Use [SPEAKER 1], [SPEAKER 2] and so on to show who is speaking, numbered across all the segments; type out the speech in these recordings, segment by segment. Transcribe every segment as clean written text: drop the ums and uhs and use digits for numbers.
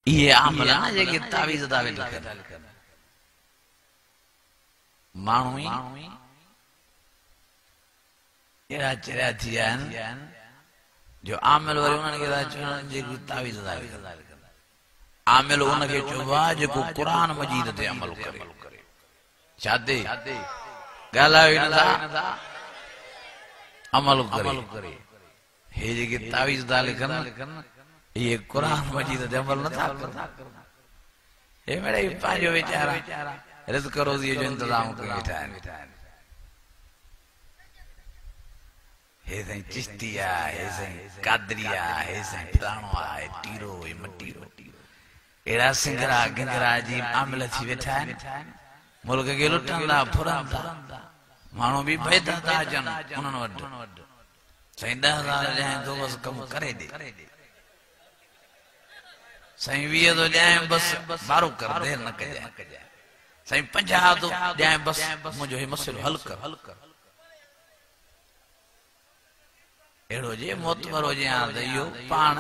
[SPEAKER 1] ये आमल ना जेके तावीज़ दावे लिखन माण्हू एड़ा चरिया थी विया आहिनि जो आमिल वरी उन्हनि खे था चवनि जेकी तावीज़ दावे आमिल उनखे चइबो आहे जेको क़ुरान मजीद ते अमल करे छाते ॻाल्हायो ई नथा अमल करे हे जेके तावीज़ था लिखनि ये कुरान मजीद ते अमल नथा करनि हे मिड़ई पंहिंजो वीचारा रिज़्क़ रोज़ीअ जो इंतज़ाम करे वेठा आहिनि हे साईं चिश्ती आहे हे साईं कादरी आहे हे साईं फलाणो आहे टीरो हे मटीरो अहिड़ा सिंगरा गिंगरा जी आमिल थी वेठा आहिनि मुल्क खे लुटनि था फुरनि था माण्हू बि बेदा था अचनि उन्हनि वटि साईं 10,000 ॾियां थो बसि कमु करे ॾे साईं 20 तो ॾियां बसि बारो कर देर न कजांइ साईं 50 तो ॾियां बसि मुंहिंजो हे मसइलो हल कर अहिड़ो जे मोतबर हुजे हा त इहो पाण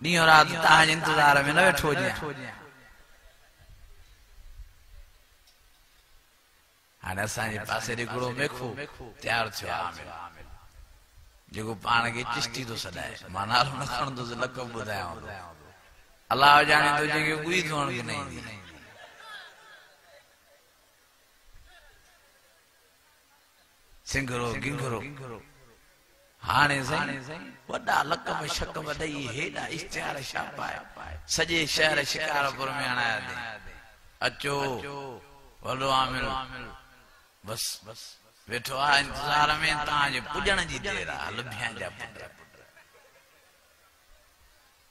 [SPEAKER 1] ॾींहों राति तव्हांजे इंतज़ार में न वेठो हुजे हाणे असांजे पासे हिकिड़ो मेखो तयारु थियो आहे जेको पाण खे चिश्ती थो सॾाए मां नालो न खणंदुसि लक़ब ॿुधायांव थो अलाह जाने तो जेके कोई धोण के नहीं दी सिंगरो गिंगरो हाने साईं वॾा लक़ब शकब ॾेई हेॾा इश्तिहार छापाए सॼे शहर शिकारपुर में हणाया अचो वॾो आमिल बस वेठो आहे इंतज़ार में तव्हांजे पुॼण जी देर आहे लुभियां जा पुट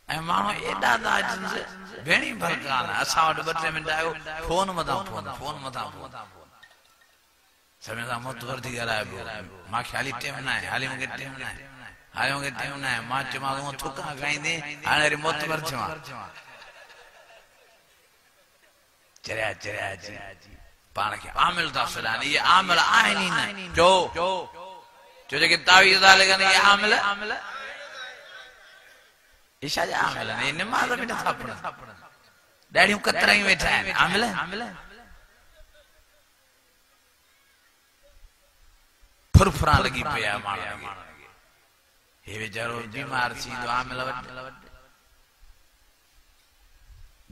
[SPEAKER 1] ऐं माण्हू एॾा था अचनि भेणी भलकान असां वटि 2-3 मिंट आयो फोन मथां फोन समय सां मुतवर थी ॻाल्हाए पियो मूंखे हाली टाइम न आहे हाली मूंखे टाइम न आहे मां चयोमांसि हूअं थुका खाईंदे हाणे वरी मुतवर थियो चरिया जी पाण खे आमिल था सॾाइनि इहे आमिल आहिनि ई न चो जेके तावीज़ था लिखनि इहे आमिल ईशा जा आमिल ने नमाज़ में नथा पढ़नि ॾाढियूं कतरायूं वेठा आहिनि आमिल फुरफुरा लॻी पिया माण्हू हे वीचारो बीमार थींदो आमिल वटि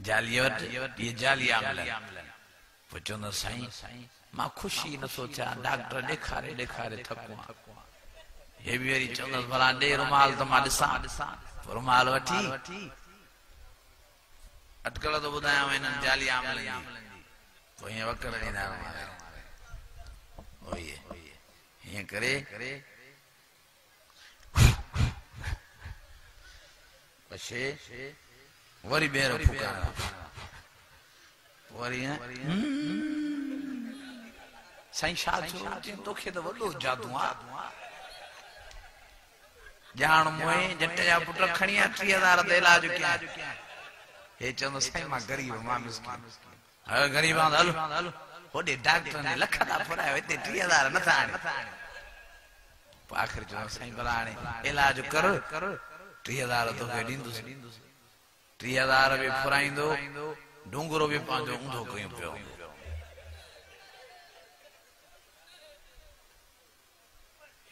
[SPEAKER 1] जालीअ वटि इहे जाली आमिल पोइ चवंदो साईं मां ख़ुशी नथो थियां डॉक्टर ॾेखारे थको हे बि वरी चवंदसि भला ॾे रुमाल त मां ॾिसां रुमाल वठी अटकल तो ॿुधायांव हिननि जाली आमिलनि जी पोइ हीअं वकर ॾींदा हीअं करे पछे वरी ॿेर फुकारा वरी साईं छा थियो तोखे त वॾो जादू आहे ॼाण मोए जट जा पुट खणी 30,000 ते इलाज कया हे चवंदो साईं मां गरीब मां मिस्किन हल गरीब हल होॾे डॉक्टर ने लख था फुरायो हिते 30,000 नथा आणे आख़िर चवंदो साईं भला हाणे इलाज कर 30,000 तोखे ॾींदुसि 30,000 बि फुराईंदो डूंगरो बि पंहिंजो ऊंधो कयूं पियो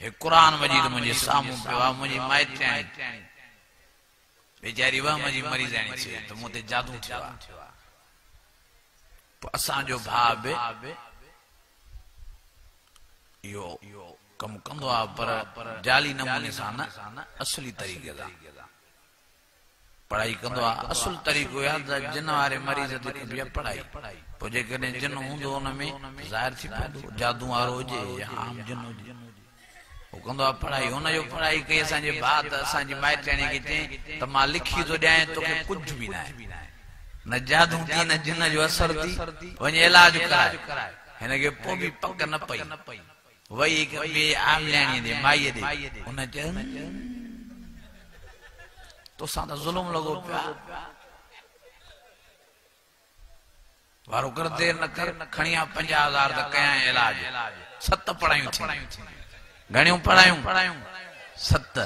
[SPEAKER 1] हे कुरान मजीद मुंहिंजे साम्हूं पियो आहे मुंहिंजी माइटाणी वेचारी वहम जी मरीज़ थी त मूं ते जादू थियो आहे पोइ असांजो भाउ बि इहो कमु कंदो आहे पर जाली नमूने सां न असली तरीक़े सां पढ़ाई कंदो आहे असुल तरीक़ो आहे त जिन वारे मरीज़ ते कबी आहे पढ़ाई पोइ जेकॾहिं जिन हूंदो हुन में ज़ाहिर थी पवंदो जादू वारो हुजे या आम जिन हुजे वो कंदो आहे पढ़ाई हुनजो पढ़ाई कई असांजे भाउ त असांजी माइटाणी खे चई त मां लिखी थो ॾियां तोखे कुझु बि न आहे न जादू थी न जिन जो असर थी वञी इलाज कराए हिनखे पोइ बि पक न पई वई ॿिए आमल्याणीअ ॾे माईअ ॾे हुन चयनि तोसां त ज़ुल्म लॻो पिया वारो कर देर न कर खणी 50,000 त कयां इलाज 7 पढ़ायूं घणियूं पढ़ायूं 7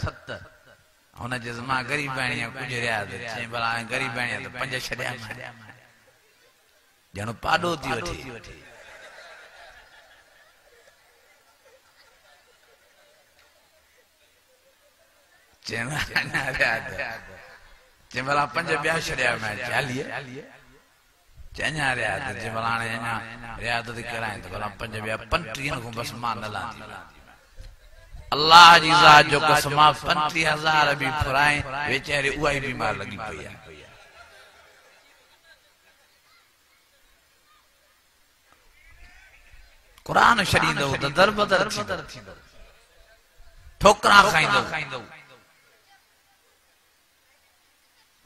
[SPEAKER 1] हुन जे मां गरीब आहियां गुजरिया त चई भला गरीब आहियां त 5 छॾिया ॼण पाॾो थी वठे चई भला 5 ॿिया छॾिया मैं 40 चञा रहा त जे भला हाणे अञा रियाद थी कराए त भला 5 ॿिया 35 खां बस मां न लांदी अल्लाह जी ज़ात जो कसम 35,000 भी फुराए वेचारे उहा ही बीमार लगी पई आहे कुरान छॾींदो त दरबदर थींदो ठोकरा खाईंदो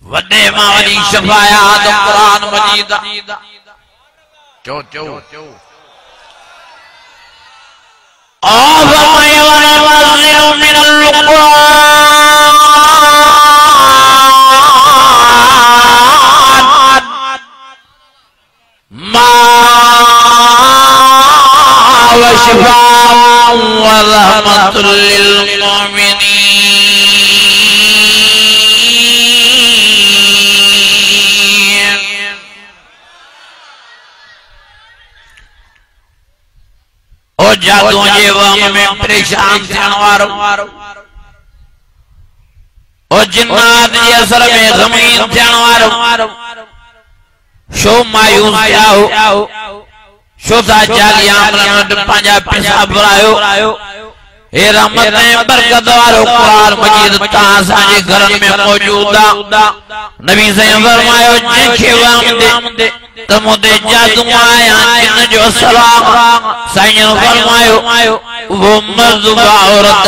[SPEAKER 1] वॾे मां वॾी शफ़ाअत कुरान मजीद चो जादू जे वहम में परेशान थियण वारो ओ जिन्नात जे असर में ग़मीर थियण वारो शो मायूस थियो शो था जाली आमलन पंहिंजा पैसा भरायो हे रहमत ऐं बरकत वारो कुरान मजीद तव्हां असांजे घरनि में मौजूद आहे नबी साईं फरमायो जंहिंखे वहम दे त मुदे जादू आया जिन जो सलाम साईं फरमायो वो मर्द औरत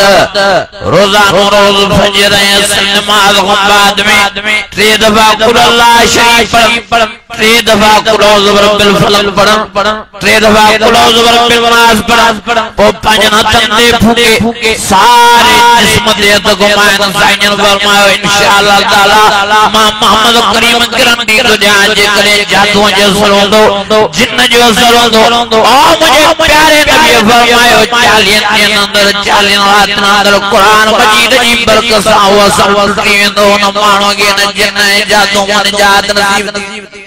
[SPEAKER 1] रोजानो रोज फजर ऐं नमाज खां बाद में 3 दफा कुल अल्लाह शरीफ पढ़न 3 दफा कुल रब्बिल फलक पढ़न 3 दफा कुल रब्बिल नास पढ़न ओ पंज हथन दे फूके सारे जिस्म दे त घुमायन साईं फरमायो इंशाअल्लाह ताला मां मोहम्मद करीम गारंटी तो जा जे करे जादू जो असर होंदो जिन्न जो असर होंदो ओ मुझे प्यारे नबी फरमायो 40 दिन अंदर 40 रात अंदर कुरान मजीद जी बरकत सां वो सब टुटी वेंदो न माण्हू खे न जिन्न जादू मन जात नसीब थी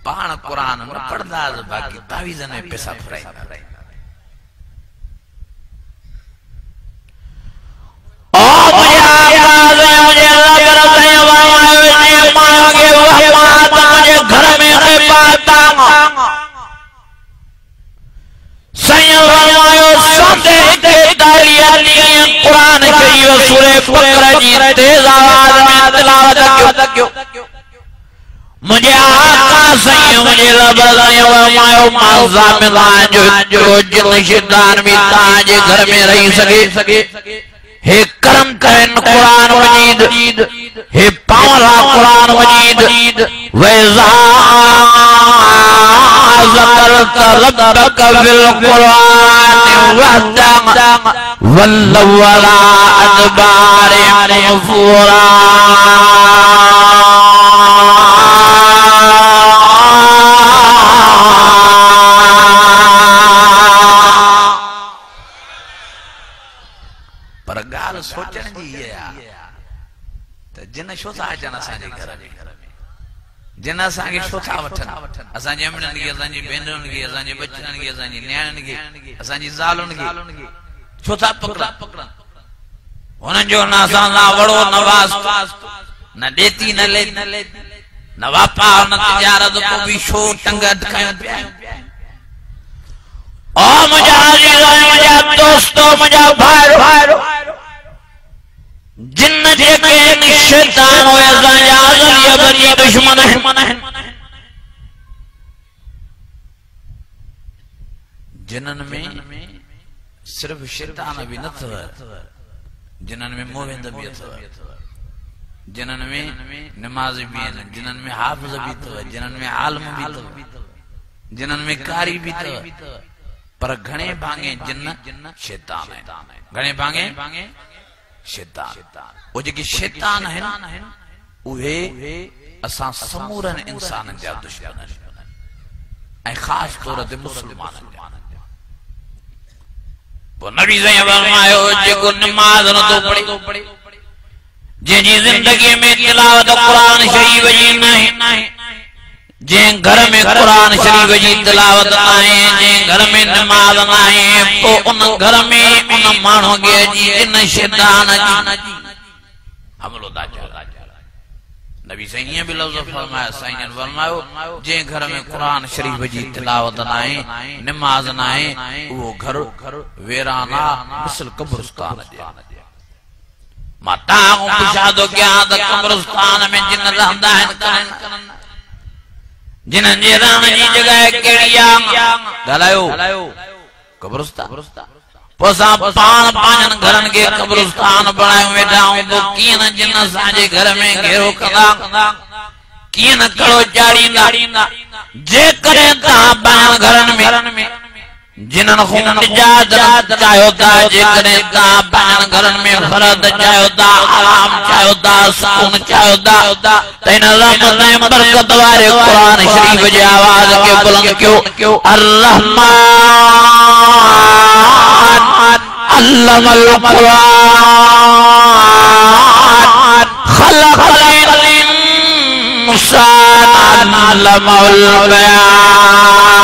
[SPEAKER 1] पाण कुरान न पढ़दा बाकी तावीज़न में पैसा फुराईंदा ओ मुझे आवाज मुझे अल्लाह करे मां के वहमात मुझे घर में पाता सैयद फरमायो सोते के दालिया कुरान शरीफ सूरह बकरा जी तेज आवाज में तिलावत क्यों मुझे आका सैयद मुझे लबलायो फरमायो माजा मिलान जो जिन शैतान भी ताजे घर में रह सके हे करम कहन कुरान मजीद हे पावला कुरान मजीद वैज़ा ज़करत रब्बक बिल कुरान वहदा वल्लव अला अदबार नुफूरा पर गाल सोचण जी ये त जिन छो था अचनि असांजे घर में जिन असांखे छो था वठनि असांजे अमड़नि खे असांजी भेनरुनि खे असांजे बचड़नि खे असांजी नियाणियुनि खे असांजी ज़ालुनि खे छो था पकड़नि हुननि जो न असां सां वड़ो न वास्तो न ॾेती न ले न वापार न तिजारत को बि छो टंग अटकायूं पिया ओ मुंहिंजा मुंहिंजा दोस्तो मुंहिंजा भाइरो जिन जेके शैतान हुए असांजा अज़ली अबदी दुश्मन आहिनि जिन्हनि में सिर्फ शैतान भी न अथव जिन्हनि में मोहिंद भी अथव जिन्हनि में नमाज़ भी आहिनि जिन्हनि में हाफ़िज़ भी अथव जिन्हनि में आलिम भी अथव जिन्हनि में कारी भी अथव पर घणे भाङे जिन शैतान आहिनि घणे भाङे शैतान वो जेके शैतान आहिनि उहे असां समूरनि इंसाननि जा दुश्मन आहिनि ऐं ख़ासि तौर ते मुस्लमाननि जा वो नबी से फरमायो जेको नमाज न तो पढ़े जंहिंजी जिंदगी में तिलावत कुरान शरीफ जी नहीं जंहिं घर में कुरान शरीफ जी तिलावत नाहे जंहिं घर में नमाज नाहे पोइ उन घर में उन माण्हू खे जी इन शैतान जी हमलो दा नबी साईं ईअं बि लफ़्ज़ फरमाया साईं जन फरमायो जंहिं घर में कुरान शरीफ जी तिलावत नाहे नमाज नाहे उहो घर वेराना मिसल कब्रिस्तान जे मां तव्हां खां पुछां थो कयां त कब्रिस्तान में जिन रहंदा आहिनि जिन्हनि जे रहण जी जॻह कहिड़ी आहे ॻाल्हायो कब्रिस्तान पोइ असां पाण पंहिंजनि घरनि खे कब्रिस्तान बणायूं वेठा आहियूं पोइ कीअं न जिन असांजे घर में घेरो कंदा कीअं न कड़ो चाढ़ींदा जेकॾहिं तव्हां पंहिंजनि घरनि में जिन्हनि खून निजात चाहियो था जेकॾहिं तव्हां पंहिंजनि घरनि में फरद चाहियो था आराम चाहियो था सुकून चाहियो था त हिन रहमत ऐं बरकत वारे क़ुरान शरीफ जे आवाज़ खे बुलंद कयो अर्रहमान अल्लमल क़ुरान खलक़ल इंसान अल्लमहुल बयान